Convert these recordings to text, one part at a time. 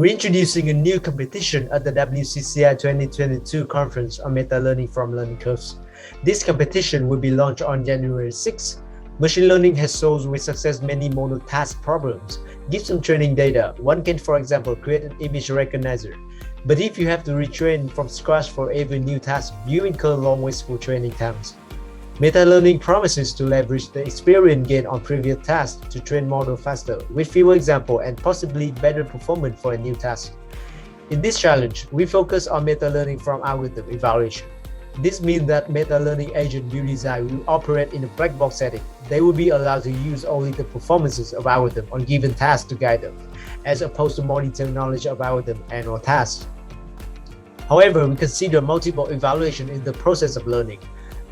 We're introducing a new competition at the WCCI 2022 conference on meta-learning from learning curves. This competition will be launched on January 6. Machine learning has solved with success many monotask problems. Give some training data. One can, for example, create an image recognizer. But if you have to retrain from scratch for every new task, you incur long wasteful training times. Meta-learning promises to leverage the experience gained on previous tasks to train model faster, with fewer examples and possibly better performance for a new task. In this challenge, we focus on meta-learning from algorithm evaluation. This means that meta-learning agent you design will operate in a black box setting. They will be allowed to use only the performances of algorithm on given tasks to guide them, as opposed to more detailed knowledge of algorithm and or tasks. However, we consider multiple evaluation in the process of learning.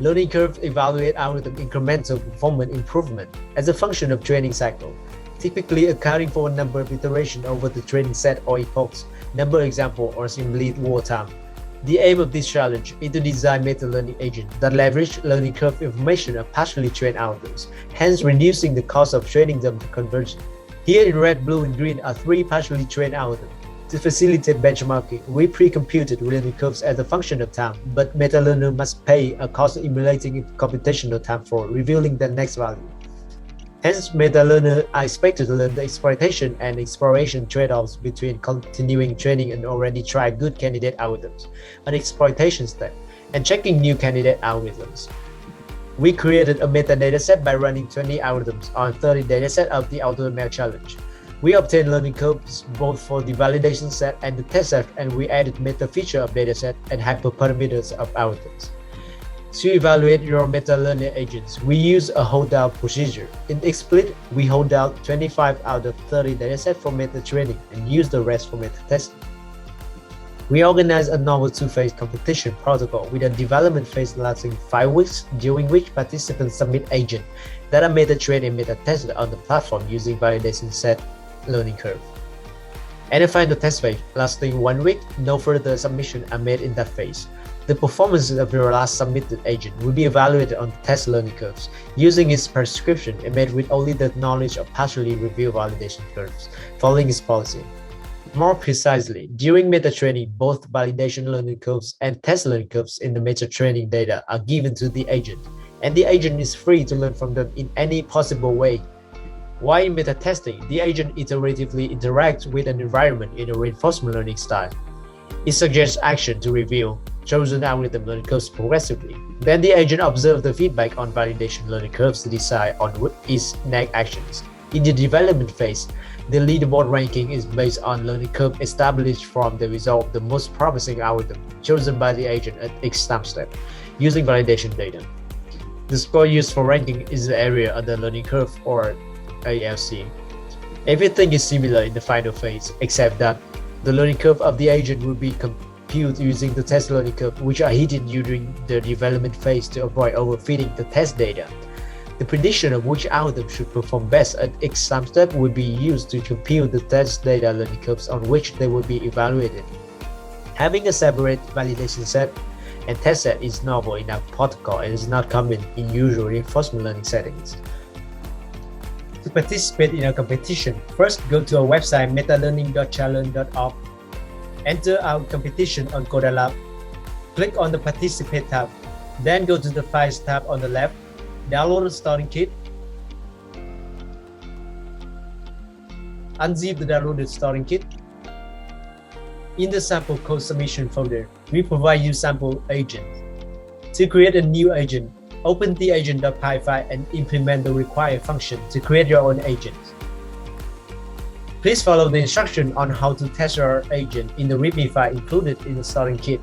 Learning curves evaluate algorithm incremental performance improvement as a function of training cycle, typically accounting for a number of iterations over the training set or epochs, number of examples, or simply war time. The aim of this challenge is to design meta-learning agents that leverage learning curve information of partially trained algorithms, hence reducing the cost of training them to conversion. Here in red, blue, and green are three partially trained algorithms. To facilitate benchmarking, we pre-computed learning curves as a function of time, but meta-learner must pay a cost of emulating computational time for revealing the next value. Hence, meta-learners are expected to learn the exploitation and exploration trade-offs between continuing training and already tried good candidate algorithms, an exploitation step, and checking new candidate algorithms. We created a meta-dataset by running 20 algorithms on 30 datasets of the AutoML challenge. We obtained learning curves both for the validation set and the test set, and we added meta feature of dataset and hyperparameters of algorithms. To evaluate your meta-learning agents, we use a holdout procedure. In XSplit, we hold out 25 out of 30 datasets for meta training and use the rest for meta testing. We organize a novel two-phase competition protocol with a development phase lasting 5 weeks, during which participants submit agents that are meta-trained and meta-tested on the platform using validation set learning curve. And a final test phase lasting 1 week. No further submissions are made in that phase. The performance of your last submitted agent will be evaluated on the test learning curves using its prescription and made with only the knowledge of partially reviewed validation curves, following its policy. More precisely, during meta-training, both validation learning curves and test learning curves in the meta-training data are given to the agent, and the agent is free to learn from them in any possible way. While in meta-testing, the agent iteratively interacts with an environment in a reinforcement learning style. It suggests action to review chosen algorithm learning curves progressively. Then the agent observes the feedback on validation learning curves to decide on its next actions. In the development phase, the leaderboard ranking is based on learning curve established from the result of the most promising algorithm chosen by the agent at each time step, using validation data. The score used for ranking is the area of the learning curve, or ALC. Everything is similar in the final phase, except that the learning curve of the agent will be computed using the test learning curve, which are hidden during the development phase to avoid overfitting the test data. The prediction of which algorithm should perform best at each time step will be used to compute the test data learning curves on which they will be evaluated. Having a separate validation set and test set is novel in our protocol and is not common in usual reinforcement learning settings. To participate in our competition, first go to our website metalearning.challenge.org. Enter our competition on Codalab. Click on the Participate tab. Then go to the Files tab on the left. Download the starting kit. Unzip the downloaded starting kit. In the sample code submission folder, we provide you sample agents. To create a new agent, open the agent.py file and implement the required function to create your own agent. Please follow the instruction on how to test your agent in the README file included in the starting kit.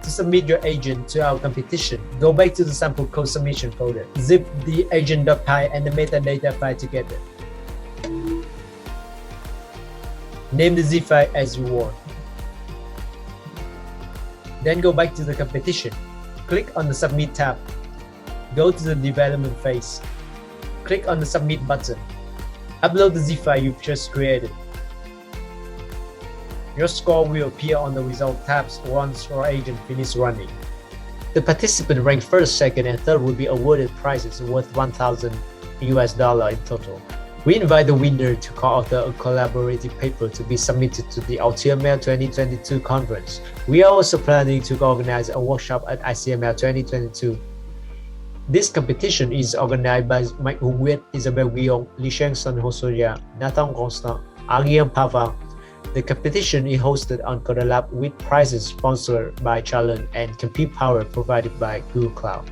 To submit your agent to our competition, go back to the sample code submission folder. Zip the agent.py and the metadata file together. Name the zip file as you want. Then go back to the competition. Click on the Submit tab. Go to the development phase. Click on the Submit button. Upload the zip file you've just created. Your score will appear on the Result tabs once your agent finishes running. The participant ranked first, second, and third will be awarded prizes worth $1,000 in total. We invite the winner to co-author a collaborative paper to be submitted to the ICML 2022 conference. We are also planning to organize a workshop at ICML 2022. This competition is organized by Mike Hùng Nguyệt, Isabel Guillaume, Lý Sheng Son Hosoya, Nathan Constant, Angyan Pava. The competition is hosted on Codalab with prizes sponsored by Challenge and compute power provided by Google Cloud.